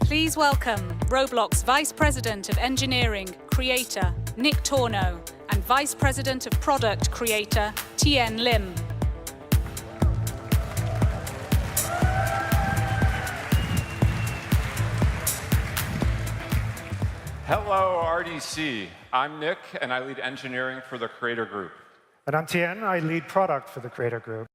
Please welcome Roblox Vice President of Engineering, Creator, Nick Torno, and Vice President of Product Creator, Tien Lim. Hello, RDC. I'm Nick, and I lead engineering for the Creator Group. And I'm Tien. I lead product for the Creator Group.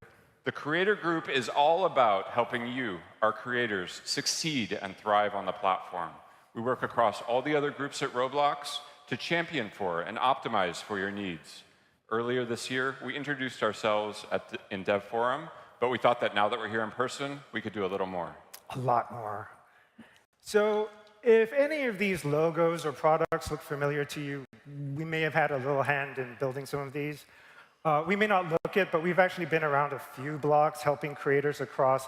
The Creator Group is all about helping you, our creators, succeed and thrive on the platform. We work across all the other groups at Roblox to champion for and optimize for your needs. Earlier this year, we introduced ourselves in Dev Forum, but we thought that now that we're here in person, we could do a little more. A lot more. So if any of these logos or products look familiar to you, we may have had a little hand in building some of these. We may not look it, but we've actually been around a few blocks helping creators across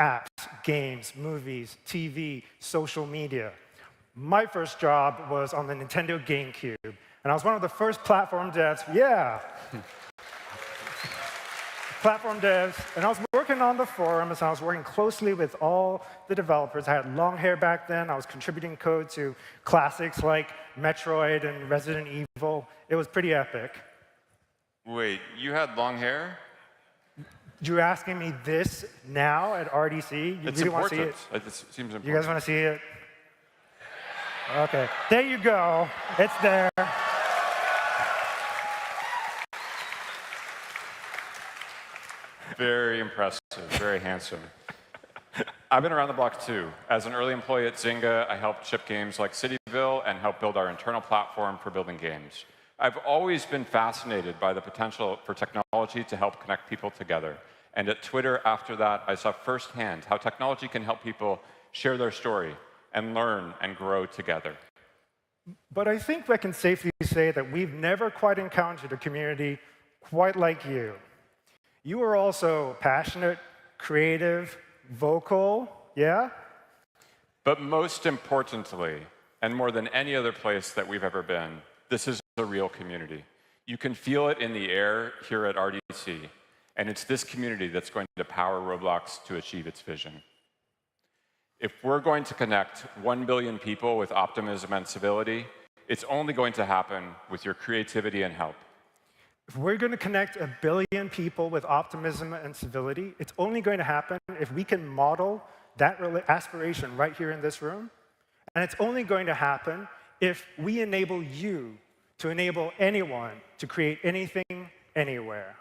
apps, games, movies, TV, social media. My first job was on the Nintendo GameCube, and I was one of the first platform devs. Yeah. Platform devs, and I was working on the forums, and I was working closely with all the developers. I had long hair back then. I was contributing code to classics like Metroid and Resident Evil. It was pretty epic. Wait, you had long hair? You're asking me this now at RDC? You it's really important. Want to see it? It seems important. You guys want to see it? OK. There you go. It's there. Very impressive, very handsome. I've been around the block too. As an early employee at Zynga, I helped ship games like Cityville and help build our internal platform for building games. I've always been fascinated by the potential for technology to help connect people together. And at Twitter after that, I saw firsthand how technology can help people share their story and learn and grow together. But I think I can safely say that we've never quite encountered a community quite like you. You are also passionate, creative, vocal, yeah? But most importantly, and more than any other place that we've ever been, this is a real community. You can feel it in the air here at RDC, and it's this community that's going to power Roblox to achieve its vision. If we're going to connect 1 billion people with optimism and civility, it's only going to happen with your creativity and help. If we're going to connect 1 billion people with optimism and civility, it's only going to happen if we can model that aspiration right here in this room. And it's only going to happen if we enable you to enable anyone to create anything, anywhere.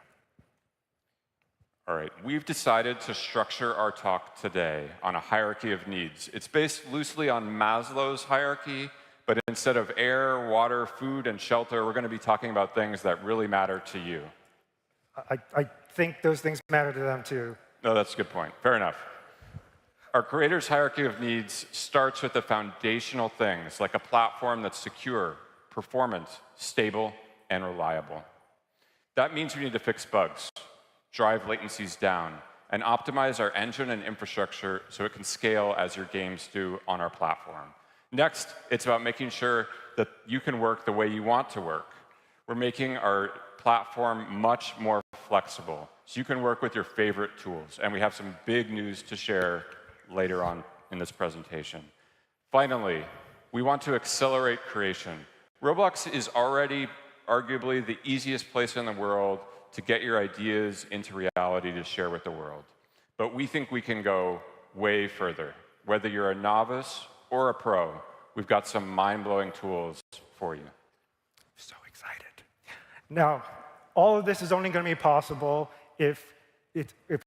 All right, we've decided to structure our talk today on a hierarchy of needs. It's based loosely on Maslow's hierarchy, but instead of air, water, food, and shelter, we're going to be talking about things that really matter to you. I think those things matter to them, too. No, that's a good point. Fair enough. Our creators' hierarchy of needs starts with the foundational things, like a platform that's secure, performant, stable, and reliable. That means we need to fix bugs, drive latencies down, and optimize our engine and infrastructure so it can scale as your games do on our platform. Next, it's about making sure that you can work the way you want to work. We're making our platform much more flexible, so you can work with your favorite tools. And we have some big news to share later on in this presentation. Finally, we want to accelerate creation. Roblox is already arguably the easiest place in the world to get your ideas into reality to share with the world. But we think we can go way further. Whether you're a novice or a pro, we've got some mind-blowing tools for you. So excited. Now, all of this is only going to be possible if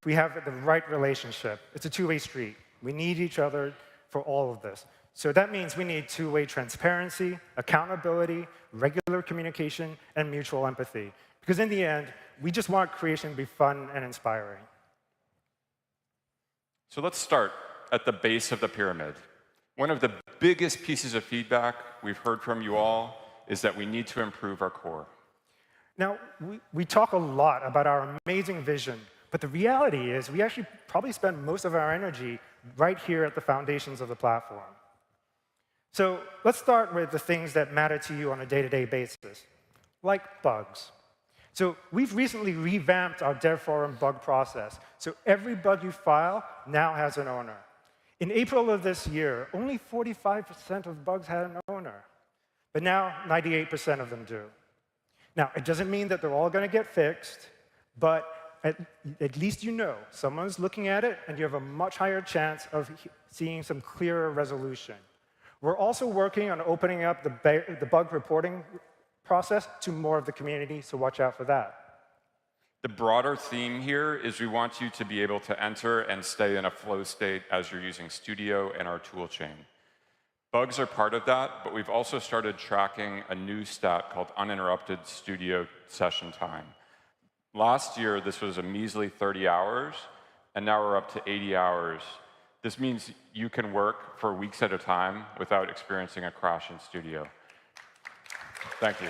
we have the right relationship. It's a two-way street. We need each other for all of this. So that means we need two-way transparency, accountability, regular communication, and mutual empathy. Because in the end, we just want creation to be fun and inspiring. So let's start at the base of the pyramid. One of the biggest pieces of feedback we've heard from you all is that we need to improve our core. Now, we talk a lot about our amazing vision, but the reality is we actually probably spend most of our energy right here at the foundations of the platform. So let's start with the things that matter to you on a day-to-day basis, like bugs. So we've recently revamped our dev forum bug process. So every bug you file now has an owner. In April of this year, only 45% of bugs had an owner, but now 98% of them do. Now, it doesn't mean that they're all going to get fixed, but at least you know someone's looking at it, and you have a much higher chance of seeing some clearer resolution. We're also working on opening up the bug reporting process to more of the community, so watch out for that. The broader theme here is we want you to be able to enter and stay in a flow state as you're using Studio and our tool chain. Bugs are part of that, but we've also started tracking a new stat called uninterrupted Studio session time. Last year, this was a measly 30 hours, and now we're up to 80 hours. This means you can work for weeks at a time without experiencing a crash in Studio. Thank you.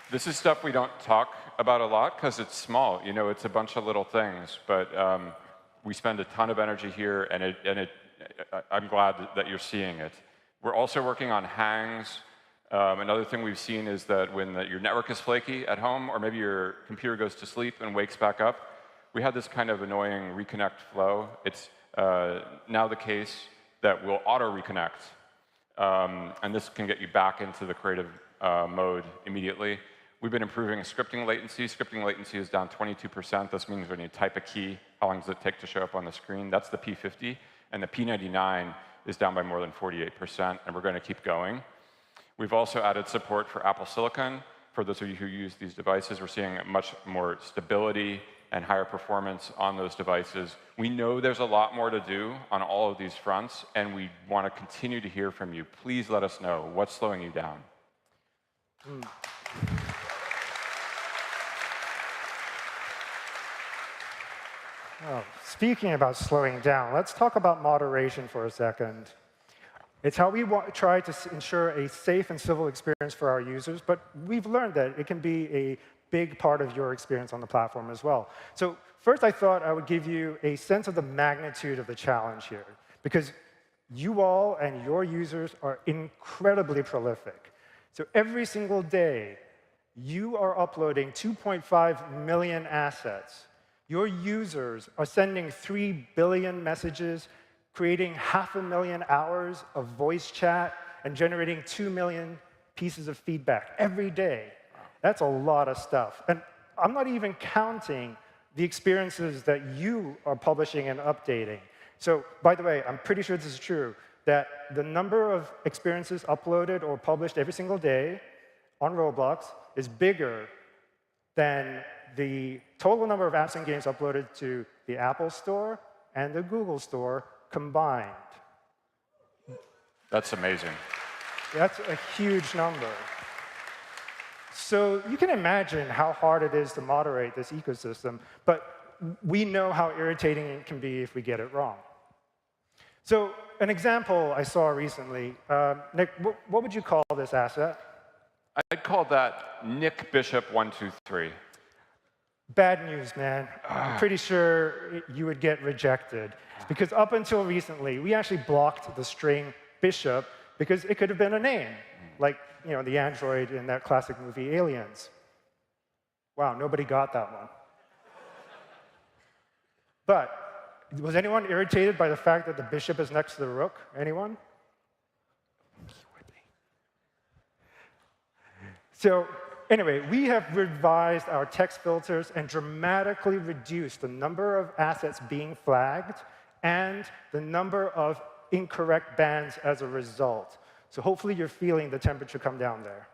This is stuff we don't talk about a lot because it's small. You know, it's a bunch of little things, but we spend a ton of energy here, and I'm glad that you're seeing it. We're also working on hangs. Another thing we've seen is that when your network is flaky at home, or maybe your computer goes to sleep and wakes back up, we had this kind of annoying reconnect flow. It's now the case that we'll auto-reconnect, and this can get you back into the creative mode immediately. We've been improving scripting latency. Scripting latency is down 22%. This means when you type a key, how long does it take to show up on the screen? That's the P50. And the P99 is down by more than 48%, and we're going to keep going. We've also added support for Apple Silicon. For those of you who use these devices, we're seeing much more stability and higher performance on those devices. We know there's a lot more to do on all of these fronts, and we want to continue to hear from you. Please let us know what's slowing you down. Oh, speaking about slowing down, let's talk about moderation for a second. It's how we try to ensure a safe and civil experience for our users, but we've learned that it can be a big part of your experience on the platform as well. So first, I thought I would give you a sense of the magnitude of the challenge here, because you all and your users are incredibly prolific. So every single day, you are uploading 2.5 million assets. Your users are sending 3 billion messages, creating 500,000 hours of voice chat, and generating 2 million pieces of feedback every day. That's a lot of stuff. And I'm not even counting the experiences that you are publishing and updating. So, by the way, I'm pretty sure this is true, that the number of experiences uploaded or published every single day on Roblox is bigger than the total number of apps and games uploaded to the Apple Store and the Google Store combined. That's amazing. That's a huge number. So you can imagine how hard it is to moderate this ecosystem, but we know how irritating it can be if we get it wrong. So an example I saw recently, Nick, what would you call this asset? I'd call that Nick Bishop 123. Bad news, man. I'm pretty sure you would get rejected. Because up until recently, we actually blocked the string Bishop because it could have been a name, like the android in that classic movie Aliens. Wow, nobody got that one. But was anyone irritated by the fact that the bishop is next to the rook? Anyone? So anyway, we have revised our text filters and dramatically reduced the number of assets being flagged and the number of incorrect bans as a result. So hopefully you're feeling the temperature come down there.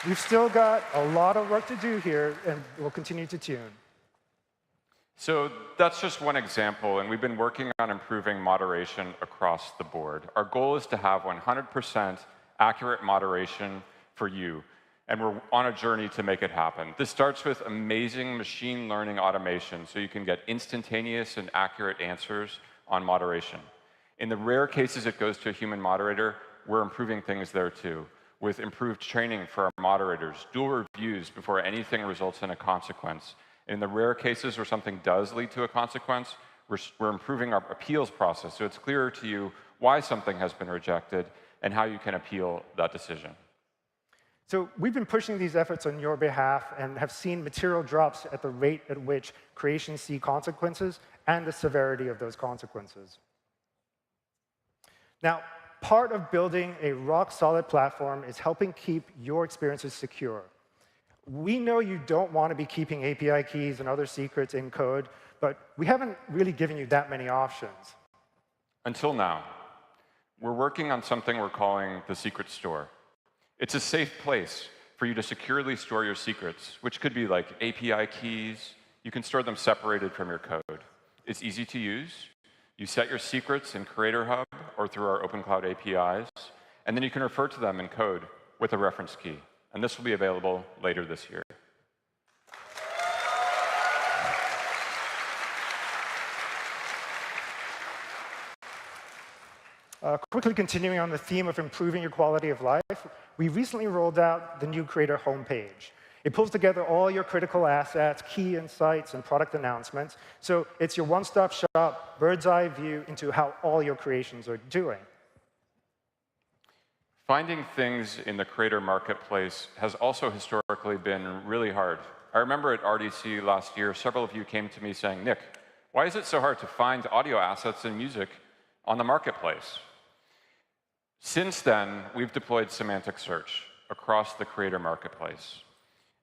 We've still got a lot of work to do here, and we'll continue to tune. So that's just one example, and we've been working on improving moderation across the board. Our goal is to have 100% accurate moderation for you, and we're on a journey to make it happen. This starts with amazing machine learning automation, so you can get instantaneous and accurate answers on moderation. In the rare cases it goes to a human moderator, we're improving things there too, with improved training for our moderators, dual reviews before anything results in a consequence. In the rare cases where something does lead to a consequence, we're improving our appeals process, so it's clearer to you why something has been rejected and how you can appeal that decision. So we've been pushing these efforts on your behalf and have seen material drops at the rate at which creations see consequences and the severity of those consequences. Now, part of building a rock-solid platform is helping keep your experiences secure. We know you don't want to be keeping API keys and other secrets in code, but we haven't really given you that many options. Until now. We're working on something we're calling the secret store. It's a safe place for you to securely store your secrets, which could be like API keys. You can store them separated from your code. It's easy to use. You set your secrets in Creator Hub or through our Open Cloud APIs, and then you can refer to them in code with a reference key. And this will be available later this year. Quickly continuing on the theme of improving your quality of life, we recently rolled out the new Creator homepage. It pulls together all your critical assets, key insights, and product announcements. So it's your one-stop shop, bird's-eye view into how all your creations are doing. Finding things in the Creator Marketplace has also historically been really hard. I remember at RDC last year, several of you came to me saying, Nick, why is it so hard to find audio assets and music on the Marketplace? Since then, we've deployed semantic search across the Creator Marketplace.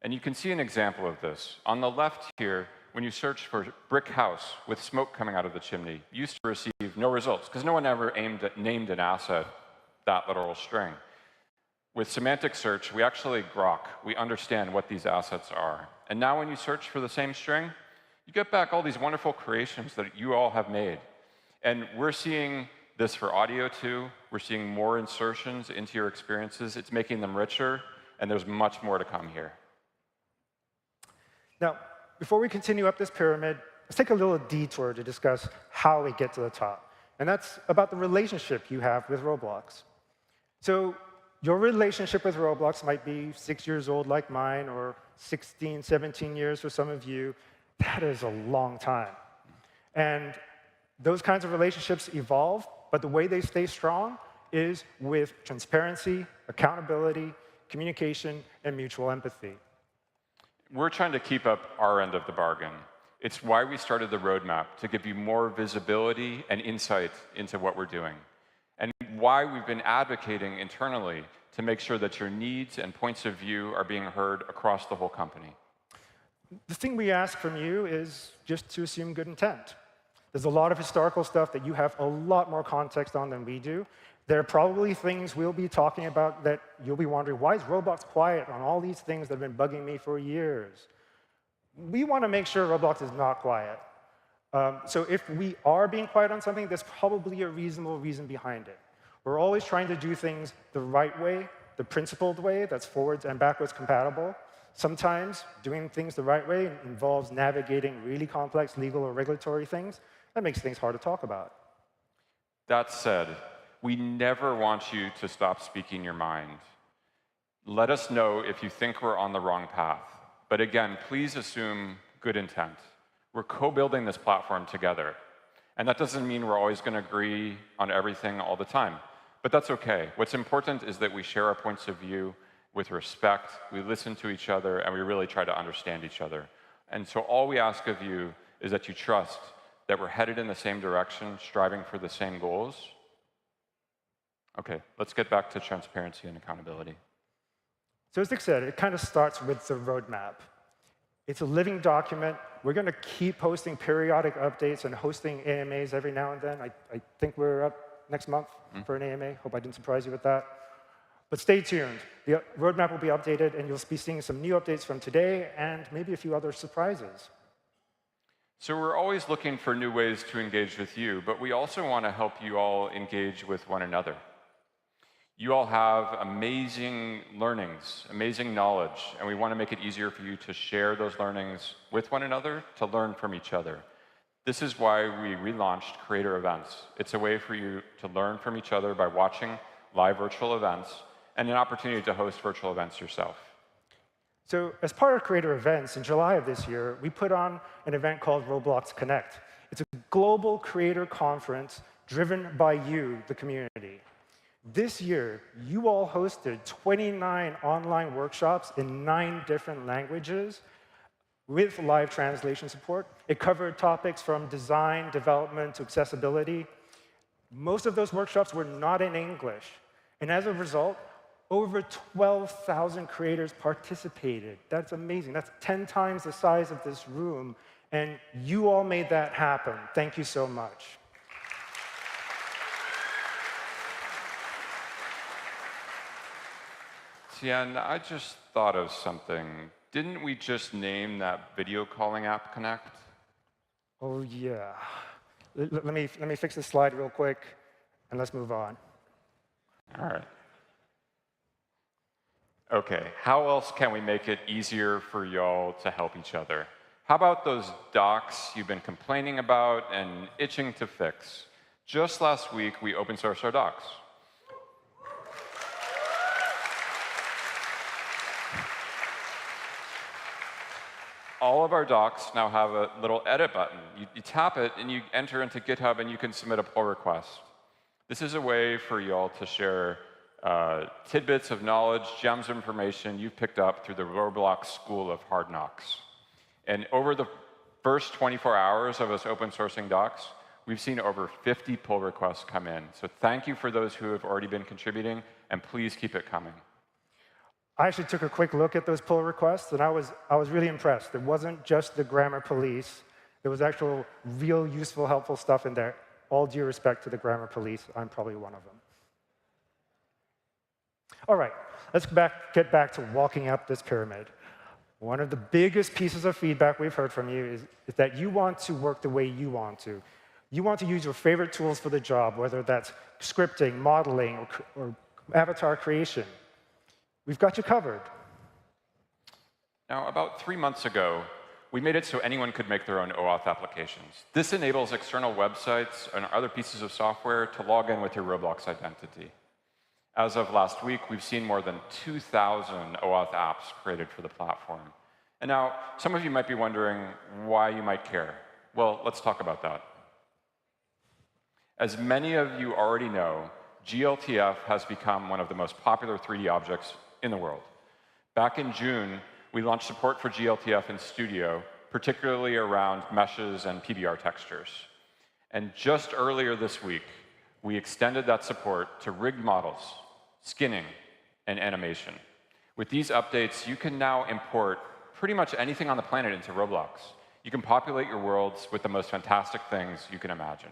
And you can see an example of this. On the left here, when you search for brick house with smoke coming out of the chimney, you used to receive no results, because no one ever named an asset that literal string. With semantic search, we actually grok. We understand what these assets are. And now when you search for the same string, you get back all these wonderful creations that you all have made. And we're seeing this for audio, too. We're seeing more insertions into your experiences. It's making them richer, and there's much more to come here. Now, before we continue up this pyramid, let's take a little detour to discuss how we get to the top. And that's about the relationship you have with Roblox. So your relationship with Roblox might be 6 years old like mine, or 16, 17 years for some of you. That is a long time. And those kinds of relationships evolve, but the way they stay strong is with transparency, accountability, communication, and mutual empathy. We're trying to keep up our end of the bargain. It's why we started the roadmap, to give you more visibility and insight into what we're doing, and why we've been advocating internally to make sure that your needs and points of view are being heard across the whole company. The thing we ask from you is just to assume good intent. There's a lot of historical stuff that you have a lot more context on than we do. There are probably things we'll be talking about that you'll be wondering, why is Roblox quiet on all these things that have been bugging me for years? We want to make sure Roblox is not quiet. So if we are being quiet on something, there's probably a reasonable reason behind it. We're always trying to do things the right way, the principled way that's forwards and backwards compatible. Sometimes doing things the right way involves navigating really complex legal or regulatory things. That makes things hard to talk about. That said, we never want you to stop speaking your mind. Let us know if you think we're on the wrong path. But again, please assume good intent. We're co-building this platform together. And that doesn't mean we're always going to agree on everything all the time. But that's OK. What's important is that we share our points of view with respect, we listen to each other, and we really try to understand each other. And so all we ask of you is that you trust that we're headed in the same direction, striving for the same goals. OK, let's get back to transparency and accountability. So as Nick said, it kind of starts with the roadmap. It's a living document. We're going to keep posting periodic updates and hosting AMAs every now and then. I think we're up next month for an AMA. Hope I didn't surprise you with that. But stay tuned. The roadmap will be updated, and you'll be seeing some new updates from today and maybe a few other surprises. So we're always looking for new ways to engage with you, but we also want to help you all engage with one another. You all have amazing learnings, amazing knowledge, and we want to make it easier for you to share those learnings with one another, to learn from each other. This is why we relaunched Creator Events. It's a way for you to learn from each other by watching live virtual events, and an opportunity to host virtual events yourself. So as part of Creator Events, in July of this year, we put on an event called ROBLOX Connect. It's a global creator conference driven by you, the community. This year, you all hosted 29 online workshops in 9 different languages with live translation support. It covered topics from design, development, to accessibility. Most of those workshops were not in English. And as a result, over 12,000 creators participated. That's amazing. That's 10 times the size of this room. And you all made that happen. Thank you so much. Tian, I just thought of something. Didn't we just name that video calling app Connect? Oh, yeah. Let me fix this slide real quick, and let's move on. All right. OK, how else can we make it easier for y'all to help each other? How about those docs you've been complaining about and itching to fix? Just last week, we open sourced our docs. All of our docs now have a little edit button. You tap it, and you enter into GitHub, and you can submit a pull request. This is a way for y'all to share tidbits of knowledge, gems of information you've picked up through the ROBLOX School of Hard Knocks. And over the first 24 hours of us open sourcing docs, we've seen over 50 pull requests come in. So thank you for those who have already been contributing, and please keep it coming. I actually took a quick look at those pull requests, and I was really impressed. It wasn't just the grammar police. There was actual, real, useful, helpful stuff in there. All due respect to the grammar police, I'm probably one of them. All right, let's get back to walking up this pyramid. One of the biggest pieces of feedback we've heard from you is that you want to work the way you want to. You want to use your favorite tools for the job, whether that's scripting, modeling, or avatar creation. We've got you covered. Now, about 3 months ago, we made it so anyone could make their own OAuth applications. This enables external websites and other pieces of software to log in with your ROBLOX identity. As of last week, we've seen more than 2,000 OAuth apps created for the platform. And now, some of you might be wondering why you might care. Well, let's talk about that. As many of you already know, GLTF has become one of the most popular 3D objects in the world. Back in June, we launched support for GLTF in Studio, particularly around meshes and PBR textures. And just earlier this week, we extended that support to rigged models, skinning, and animation. With these updates, you can now import pretty much anything on the planet into ROBLOX. You can populate your worlds with the most fantastic things you can imagine.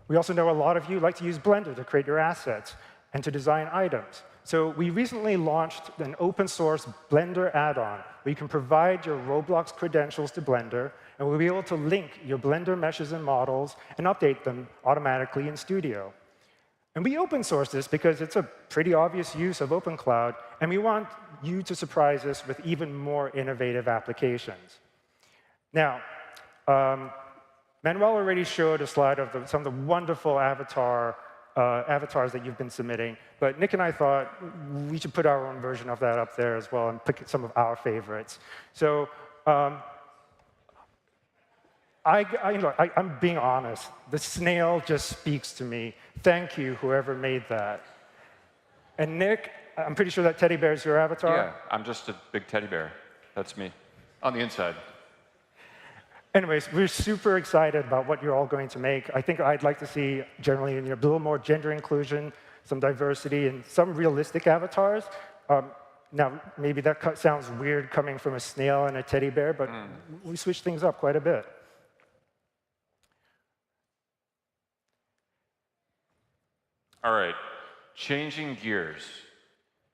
We also know a lot of you like to use Blender to create your assets and to design items. So we recently launched an open-source Blender add-on where you can provide your ROBLOX credentials to Blender, and we'll be able to link your Blender meshes and models and update them automatically in Studio. And we open-source this because it's a pretty obvious use of OpenCloud, and we want you to surprise us with even more innovative applications. Now, Manuel already showed a slide of some of the wonderful avatars that you've been submitting, but Nick and I thought we should put our own version of that up there as well and pick some of our favorites. So I'm being honest. The snail just speaks to me. Thank you, whoever made that. And Nick, I'm pretty sure that teddy bear is your avatar? Yeah, I'm just a big teddy bear. That's me, on the inside. Anyways, we're super excited about what you're all going to make. I think I'd like to see, generally, a little more gender inclusion, some diversity, and some realistic avatars. Now, maybe that sounds weird coming from a snail and a teddy bear, but we switch things up quite a bit. All right, changing gears.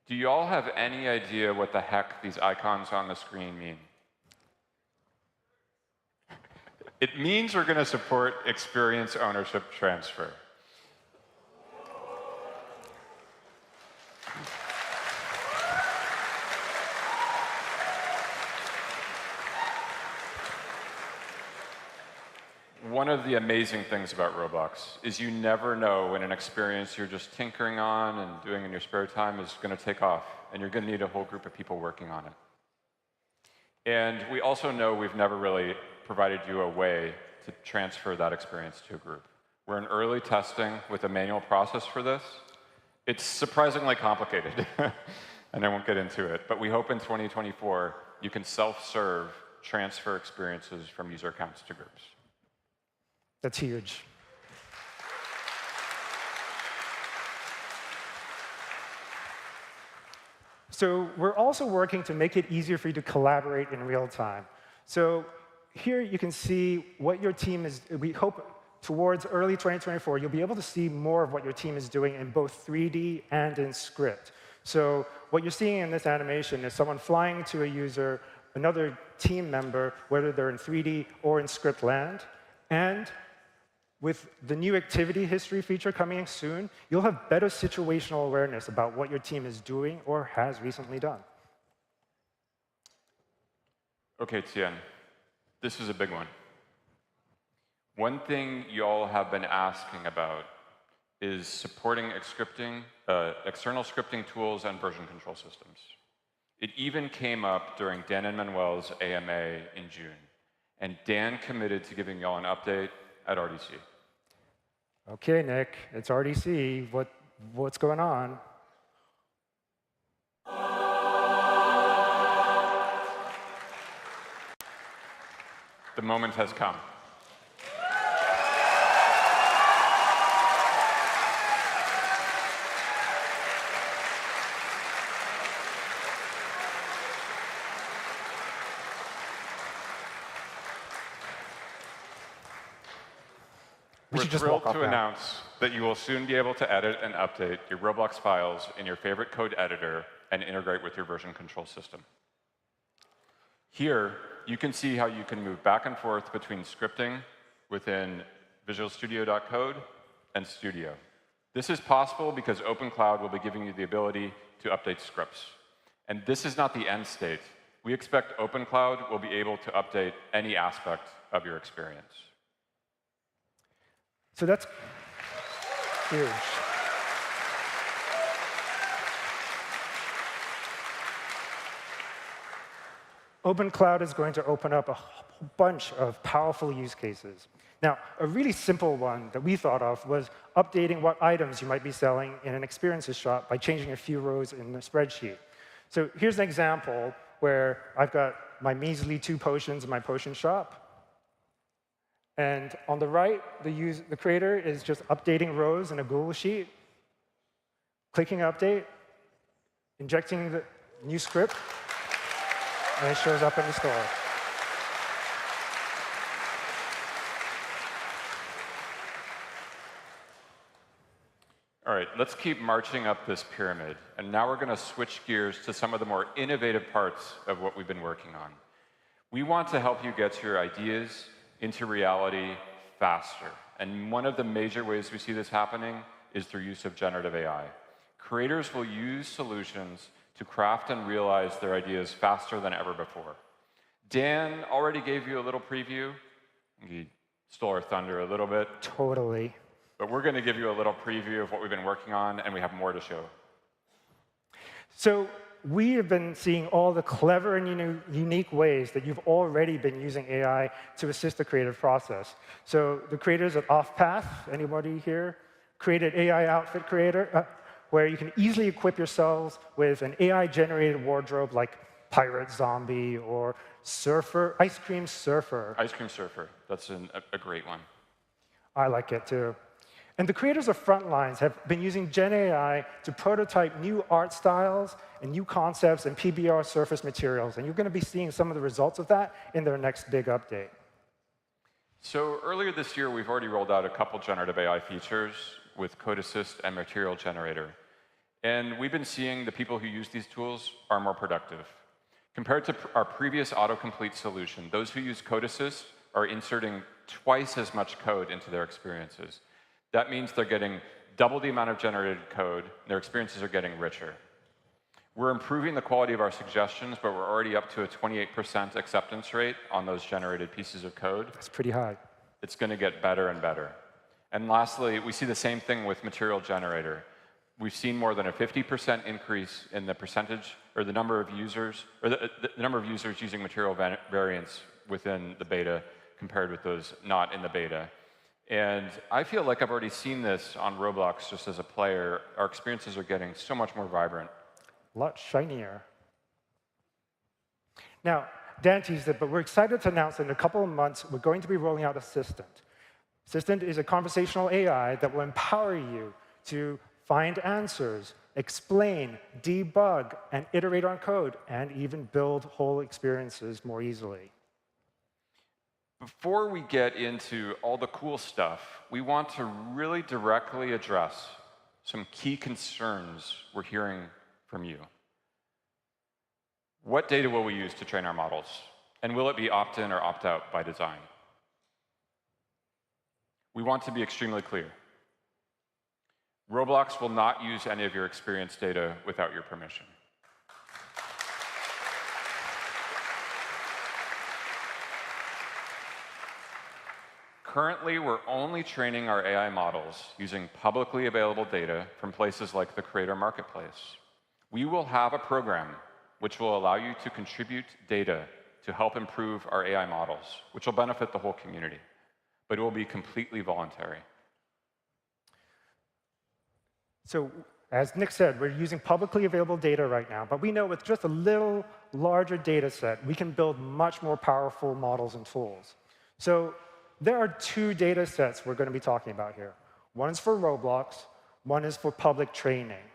Do you all have any idea what the heck these icons on the screen mean? It means we're going to support experience ownership transfer. One of the amazing things about ROBLOX is you never know when an experience you're just tinkering on and doing in your spare time is going to take off, and you're going to need a whole group of people working on it. And we also know we've never really provided you a way to transfer that experience to a group. We're in early testing with a manual process for this. It's surprisingly complicated, and I won't get into it. But we hope in 2024 you can self-serve transfer experiences from user accounts to groups. That's huge. So we're also working to make it easier for you to collaborate in real time. So here you can see what your team is. We hope towards early 2024, you'll be able to see more of what your team is doing in both 3D and in script. So what you're seeing in this animation is someone flying to a user, another team member, whether they're in 3D or in script land. And with the new activity history feature coming in soon, you'll have better situational awareness about what your team is doing or has recently done. OK, Tien, this is a big one. One thing you all have been asking about is supporting external scripting tools and version control systems. It even came up during Dan and Manuel's AMA in June. And Dan committed to giving you all an update at RDC. OK, Nick, it's RDC. What's going on? The moment has come. We're thrilled to announce that you will soon be able to edit and update your Roblox files in your favorite code editor and integrate with your version control system. Here, you can see how you can move back and forth between scripting within Visual Studio.code and Studio. This is possible because OpenCloud will be giving you the ability to update scripts. And this is not the end state. We expect OpenCloud will be able to update any aspect of your experience. So that's huge. OpenCloud is going to open up a whole bunch of powerful use cases. Now, a really simple one that we thought of was updating what items you might be selling in an experiences shop by changing a few rows in the spreadsheet. So here's an example where I've got my measly 2 potions in my potion shop. And on the right, the creator is just updating rows in a Google Sheet, clicking Update, injecting the new script, and it shows up in the store. All right, let's keep marching up this pyramid. And now we're going to switch gears to some of the more innovative parts of what we've been working on. We want to help you get your ideas into reality faster. And one of the major ways we see this happening is through use of generative AI. Creators will use solutions to craft and realize their ideas faster than ever before. Dan already gave you a little preview. He stole our thunder a little bit. Totally. But we're going to give you a little preview of what we've been working on, and we have more to show. So we have been seeing all the clever and unique ways that you've already been using AI to assist the creative process. So the creators at OffPath, anybody here, created AI Outfit Creator, where you can easily equip yourselves with an AI-generated wardrobe like Pirate Zombie or Surfer, Ice Cream Surfer. Ice Cream Surfer, that's a great one. I like it too. And the creators of Frontlines have been using Gen AI to prototype new art styles and new concepts and PBR surface materials. And you're going to be seeing some of the results of that in their next big update. So earlier this year, we've already rolled out a couple generative AI features with Code Assist and Material Generator. And we've been seeing the people who use these tools are more productive. Compared to our previous autocomplete solution, those who use Code Assist are inserting twice as much code into their experiences. That means they're getting double the amount of generated code, and their experiences are getting richer. We're improving the quality of our suggestions, but we're already up to a 28% acceptance rate on those generated pieces of code. That's pretty high. It's going to get better and better. And lastly, we see the same thing with Material Generator. We've seen more than a 50% increase in the percentage, or the number of users, or the number of users using material variants within the beta compared with those not in the beta. And I feel like I've already seen this on Roblox just as a player. Our experiences are getting so much more vibrant. A lot shinier. Now, Dan teased it, but we're excited to announce that in a couple of months, we're going to be rolling out Assistant. Assistant is a conversational AI that will empower you to find answers, explain, debug, and iterate on code, and even build whole experiences more easily. Before we get into all the cool stuff, we want to really directly address some key concerns we're hearing from you. What data will we use to train our models? And will it be opt-in or opt-out by design? We want to be extremely clear. Roblox will not use any of your experience data without your permission. Currently, we're only training our AI models using publicly available data from places like the Creator Marketplace. We will have a program which will allow you to contribute data to help improve our AI models, which will benefit the whole community, but it will be completely voluntary. So as Nick said, we're using publicly available data right now, but we know with just a little larger data set, we can build much more powerful models and tools. So there are two data sets we're going to be talking about here. One is for Roblox, one is for public training.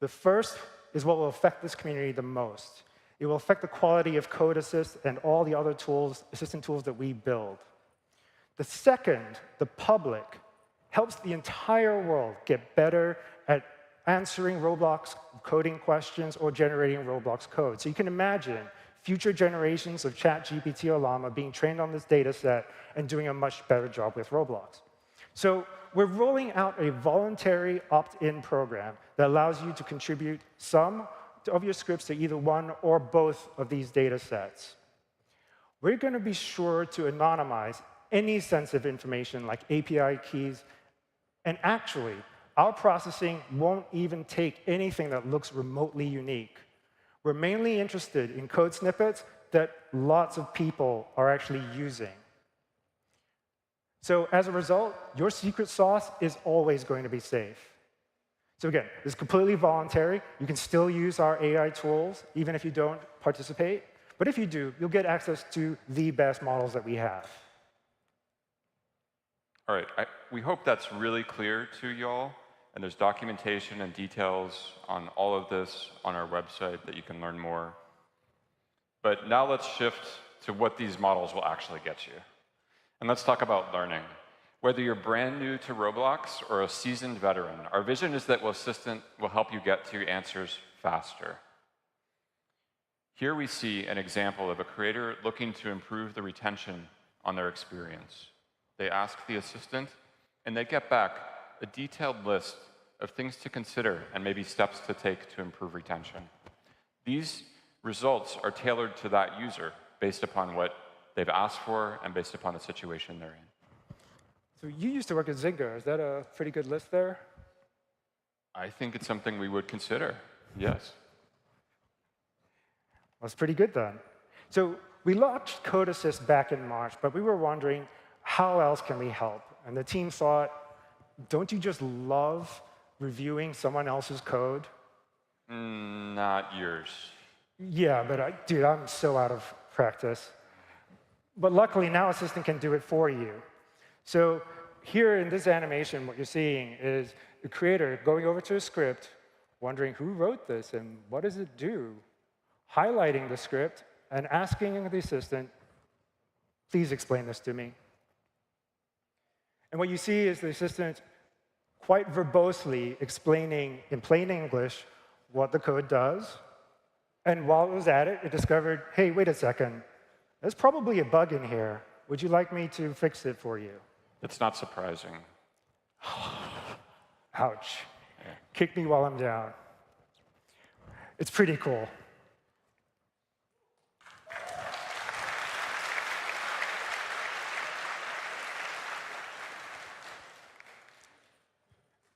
The first is what will affect this community the most. It will affect the quality of Code Assist and all the other tools, assistant tools that we build. The second, the public, helps the entire world get better at answering Roblox coding questions or generating Roblox code. So you can imagine future generations of ChatGPT or Llama being trained on this data set and doing a much better job with Roblox. So we're rolling out a voluntary opt-in program that allows you to contribute some of your scripts to either one or both of these data sets. We're going to be sure to anonymize any sensitive information like API keys. And actually, our processing won't even take anything that looks remotely unique. We're mainly interested in code snippets that lots of people are actually using. So as a result, your secret sauce is always going to be safe. So again, this is completely voluntary. You can still use our AI tools, even if you don't participate. But if you do, you'll get access to the best models that we have. All right, we hope that's really clear to y'all. And there's documentation and details on all of this on our website that you can learn more. But now let's shift to what these models will actually get you. And let's talk about learning. Whether you're brand new to Roblox or a seasoned veteran, our vision is that Assistant will help you get to answers faster. Here we see an example of a creator looking to improve the retention on their experience. They ask the assistant, and they get back a detailed list of things to consider and maybe steps to take to improve retention. These results are tailored to that user based upon what they've asked for and based upon the situation they're in. So you used to work at Zynga. Is that a pretty good list there? I think it's something we would consider, yes. That's pretty good then. So we launched Code Assist back in March, but we were wondering, how else can we help? And the team thought, don't you just love reviewing someone else's code? Not yours. Yeah, but dude, I'm so out of practice. But luckily, now Assistant can do it for you. So here in this animation, what you're seeing is the creator going over to a script, wondering who wrote this and what does it do, highlighting the script and asking the assistant, please explain this to me. And what you see is the assistant quite verbosely explaining in plain English what the code does. And while it was at it, it discovered, hey, wait a second, there's probably a bug in here. Would you like me to fix it for you? It's not surprising. Ouch. Yeah. Kick me while I'm down. It's pretty cool.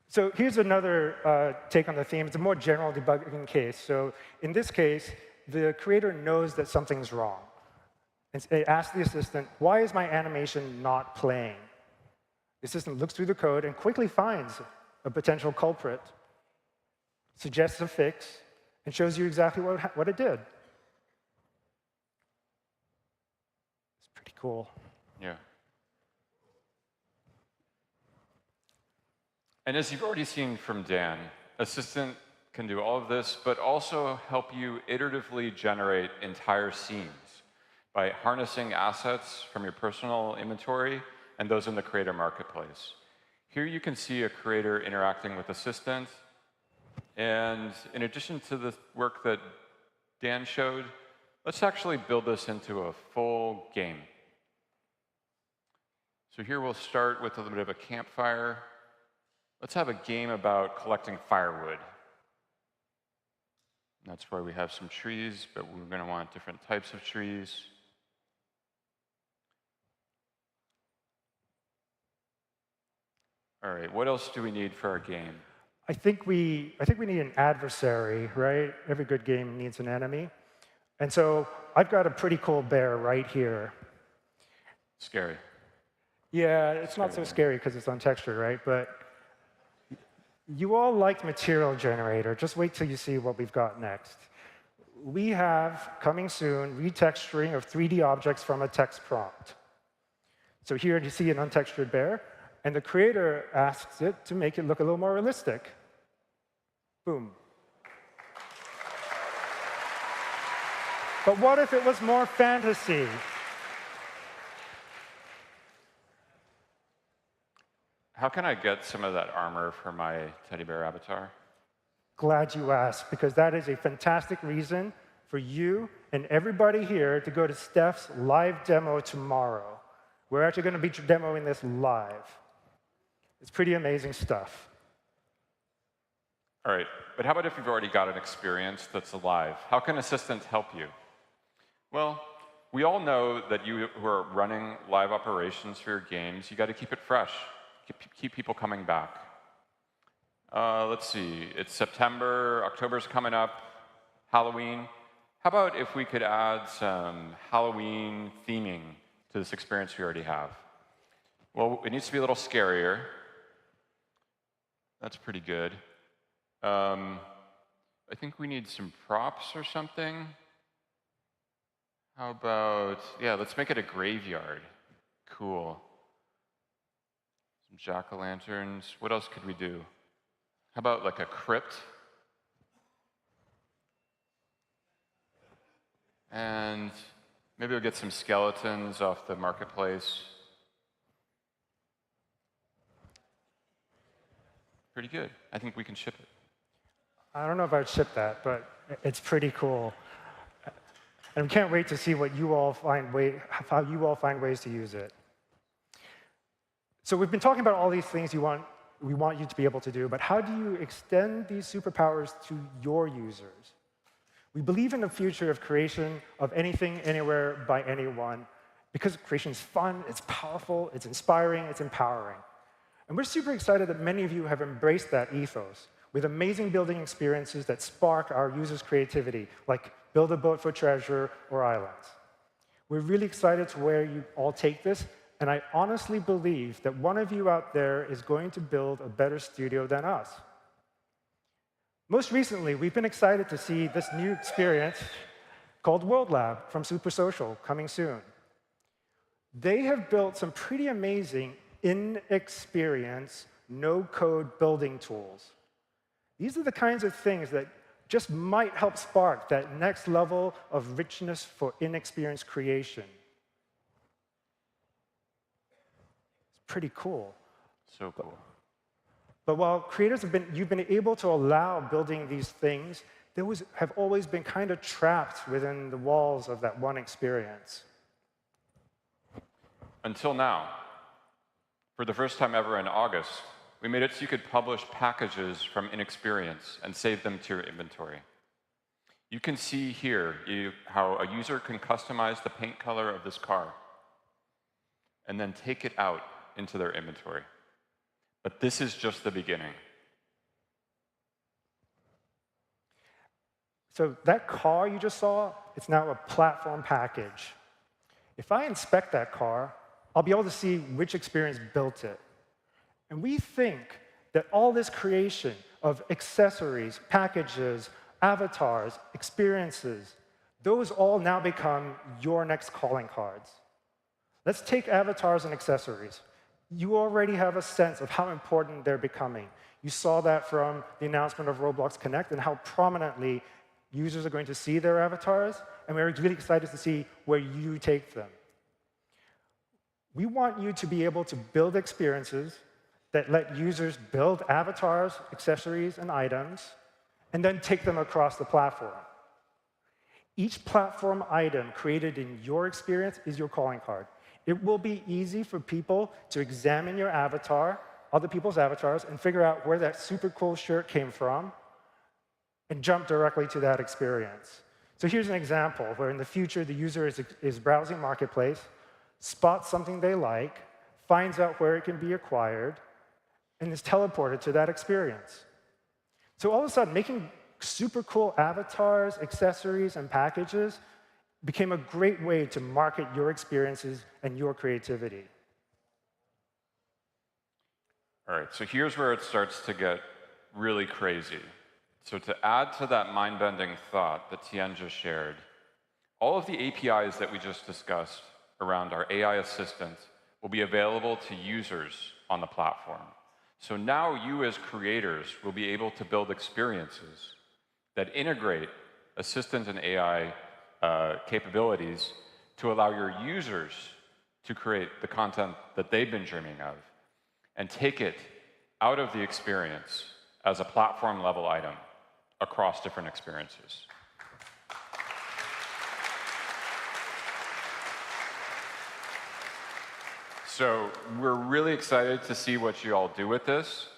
So here's another take on the theme. It's a more general debugging case. So in this case, the creator knows that something's wrong. And it asks the assistant, why is my animation not playing? The assistant looks through the code and quickly finds a potential culprit, suggests a fix, and shows you exactly what it did. It's pretty cool. Yeah. And as you've already seen from Dan, Assistant can do all of this, but also help you iteratively generate entire scenes by harnessing assets from your personal inventory and those in the creator marketplace. Here you can see a creator interacting with Assistant. And in addition to the work that Dan showed, let's actually build this into a full game. So here we'll start with a little bit of a campfire. Let's have a game about collecting firewood. That's why we have some trees, but we're going to want different types of trees. All right, what else do we need for our game? I think we need an adversary, right? Every good game needs an enemy. And so I've got a pretty cool bear right here. Scary. Yeah, it's not so scary because it's untextured, right? But you all liked Material Generator. Just wait till you see what we've got next. We have, coming soon, retexturing of 3D objects from a text prompt. So here you see an untextured bear, and the creator asks it to make it look a little more realistic. Boom. But what if it was more fantasy? How can I get some of that armor for my teddy bear avatar? Glad you asked, because that is a fantastic reason for you and everybody here to go to Steph's live demo tomorrow. We're actually going to be demoing this live. It's pretty amazing stuff. All right, but how about if you've already got an experience that's alive? How can Assistant help you? Well, we all know that you who are running live operations for your games, you got to keep it fresh. Keep people coming back. Let's see, it's September, October's coming up, Halloween. How about if we could add some Halloween theming to this experience we already have? Well, it needs to be a little scarier. That's pretty good. I think we need some props or something. How about, yeah, let's make it a graveyard. Cool. Jack-o'-lanterns. What else could we do? How about like a crypt? And maybe we'll get some skeletons off the marketplace. Pretty good. I think we can ship it. I don't know if I'd ship that, but it's pretty cool. And we can't wait to see what you all how you all find ways to use it. So we've been talking about all these things we want you to be able to do, but how do you extend these superpowers to your users? We believe in the future of creation of anything, anywhere, by anyone, because creation is fun, it's powerful, it's inspiring, it's empowering. And we're super excited that many of you have embraced that ethos with amazing building experiences that spark our users' creativity, like Build a Boat for Treasure or Islands. We're really excited to where you all take this. And I honestly believe that one of you out there is going to build a better studio than us. Most recently, we've been excited to see this new experience called World Lab from Super Social coming soon. They have built some pretty amazing in-experience, no-code building tools. These are the kinds of things that just might help spark that next level of richness for in-experience creation. Pretty cool. So cool. But while creators you've been able to allow building these things, they have always been kind of trapped within the walls of that one experience. Until now. For the first time ever in August, we made it so you could publish packages from Inexperience and save them to your inventory. You can see here how a user can customize the paint color of this car and then take it out into their inventory. But this is just the beginning. So that car you just saw, it's now a platform package. If I inspect that car, I'll be able to see which experience built it. And we think that all this creation of accessories, packages, avatars, experiences, those all now become your next calling cards. Let's take avatars and accessories. You already have a sense of how important they're becoming. You saw that from the announcement of Roblox Connect and how prominently users are going to see their avatars, and we're really excited to see where you take them. We want you to be able to build experiences that let users build avatars, accessories, and items, and then take them across the platform. Each platform item created in your experience is your calling card. It will be easy for people to examine your avatar, other people's avatars, and figure out where that super cool shirt came from, and jump directly to that experience. So here's an example where in the future the user is browsing Marketplace, spots something they like, finds out where it can be acquired, and is teleported to that experience. So all of a sudden, making super cool avatars, accessories, and packages became a great way to market your experiences and your creativity. All right, so here's where it starts to get really crazy. So to add to that mind-bending thought that Tien just shared, all of the APIs that we just discussed around our AI assistant will be available to users on the platform. So now you as creators will be able to build experiences that integrate assistant and AI capabilities to allow your users to create the content that they've been dreaming of and take it out of the experience as a platform-level item across different experiences. So we're really excited to see what you all do with this.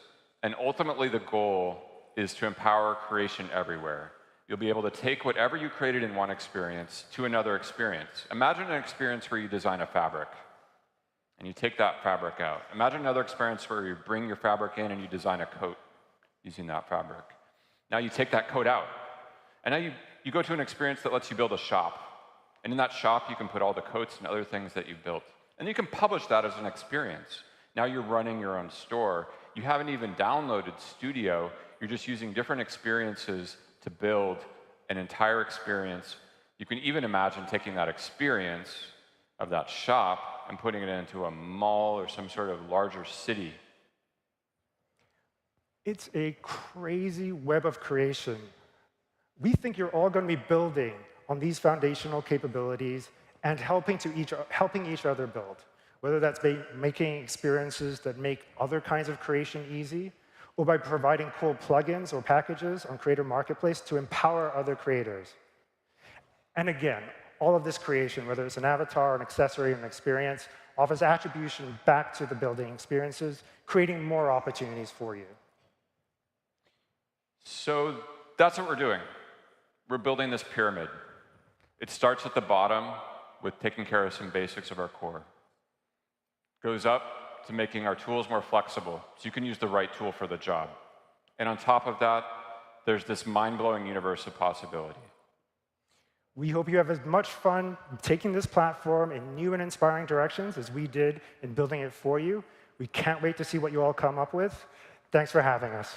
And ultimately, the goal is to empower creation everywhere. You'll be able to take whatever you created in one experience to another experience. Imagine an experience where you design a fabric, and you take that fabric out. Imagine another experience where you bring your fabric in and you design a coat using that fabric. Now you take that coat out, and now you go to an experience that lets you build a shop. And in that shop, you can put all the coats and other things that you've built. And you can publish that as an experience. Now you're running your own store. You haven't even downloaded Studio. You're just using different experiences to build an entire experience. You can even imagine taking that experience of that shop and putting it into a mall or some sort of larger city. It's a crazy web of creation. We think you're all going to be building on these foundational capabilities and helping each other build, whether that's by making experiences that make other kinds of creation easy, or by providing cool plugins or packages on Creator Marketplace to empower other creators. And again, all of this creation, whether it's an avatar, an accessory, an experience, offers attribution back to the building experiences, creating more opportunities for you. So that's what we're doing. We're building this pyramid. It starts at the bottom with taking care of some basics of our core. Goes up to making our tools more flexible, so you can use the right tool for the job. And on top of that, there's this mind-blowing universe of possibility. We hope you have as much fun taking this platform in new and inspiring directions as we did in building it for you. We can't wait to see what you all come up with. Thanks for having us.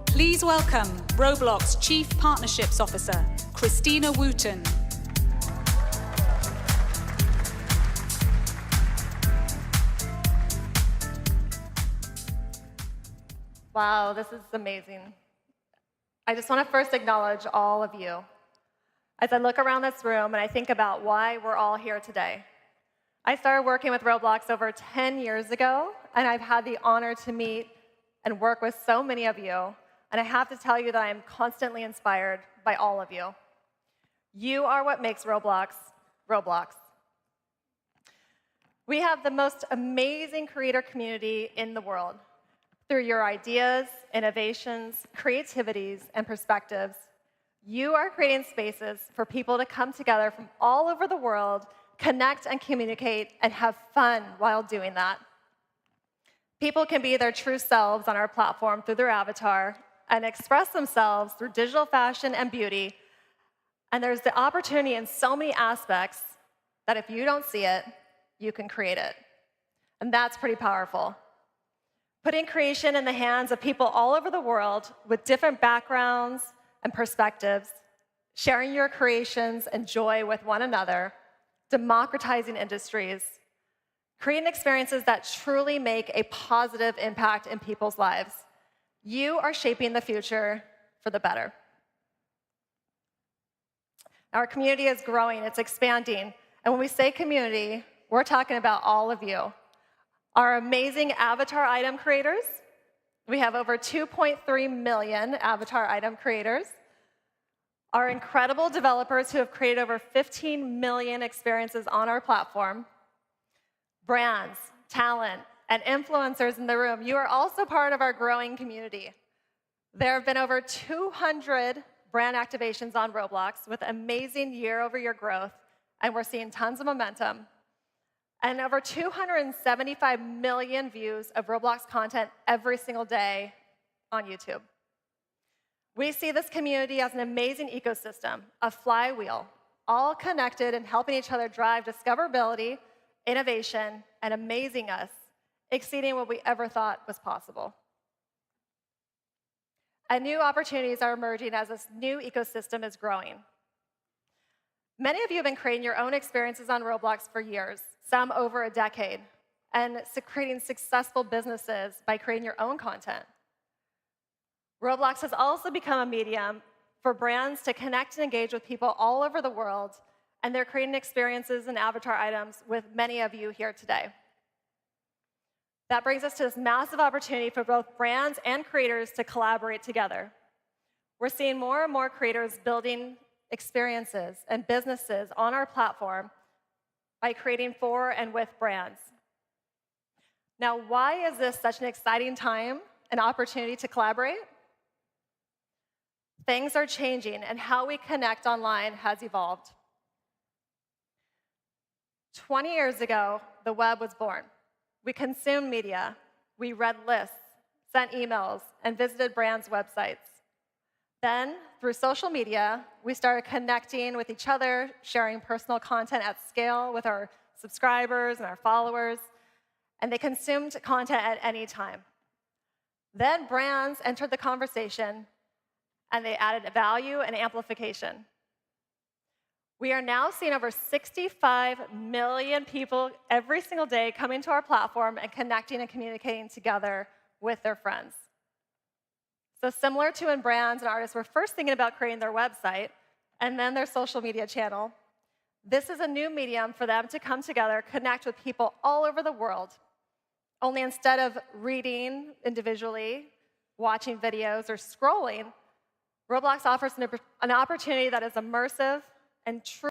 Please welcome Roblox Chief Partnerships Officer, Christina Wooten. Wow, this is amazing. I just want to first acknowledge all of you. As I look around this room and I think about why we're all here today. I started working with Roblox over 10 years ago, and I've had the honor to meet and work with so many of you. And I have to tell you that I am constantly inspired by all of you. You are what makes Roblox, Roblox. We have the most amazing creator community in the world. Through your ideas, innovations, creativities, and perspectives, you are creating spaces for people to come together from all over the world, connect and communicate, and have fun while doing that. People can be their true selves on our platform through their avatar and express themselves through digital fashion and beauty And there's the opportunity in so many aspects that if you don't see it, you can create it. And that's pretty powerful. Putting creation in the hands of people all over the world with different backgrounds and perspectives, sharing your creations and joy with one another, democratizing industries, creating experiences that truly make a positive impact in people's lives. You are shaping the future for the better. Our community is growing, it's expanding. And when we say community, we're talking about all of you. Our amazing avatar item creators. We have over 2.3 million avatar item creators. Our incredible developers who have created over 15 million experiences on our platform. Brands, talent, and influencers in the room. You are also part of our growing community. There have been over 200 brand activations on Roblox with amazing year-over-year growth, and we're seeing tons of momentum. And over 275 million views of Roblox content every single day on YouTube. We see this community as an amazing ecosystem, a flywheel, all connected and helping each other drive discoverability, innovation, and amazing us, exceeding what we ever thought was possible. And new opportunities are emerging as this new ecosystem is growing. Many of you have been creating your own experiences on Roblox for years, some over a decade, and creating successful businesses by creating your own content. Roblox has also become a medium for brands to connect and engage with people all over the world, and they're creating experiences and avatar items with many of you here today. That brings us to this massive opportunity for both brands and creators to collaborate together. We're seeing more and more creators building experiences and businesses on our platform by creating for and with brands. Now, why is this such an exciting time and opportunity to collaborate? Things are changing, and how we connect online has evolved. 20 years ago, the web was born. We consumed media, we read lists, sent emails, and visited brands' websites. Then, through social media, we started connecting with each other, sharing personal content at scale with our subscribers and our followers, and they consumed content at any time. Then brands entered the conversation, and they added value and amplification. We are now seeing over 65 million people every single day coming to our platform and connecting and communicating together with their friends. So similar to when brands and artists were first thinking about creating their website and then their social media channel, this is a new medium for them to come together, connect with people all over the world. Only instead of reading individually, watching videos, or scrolling, Roblox offers an opportunity that is immersive and true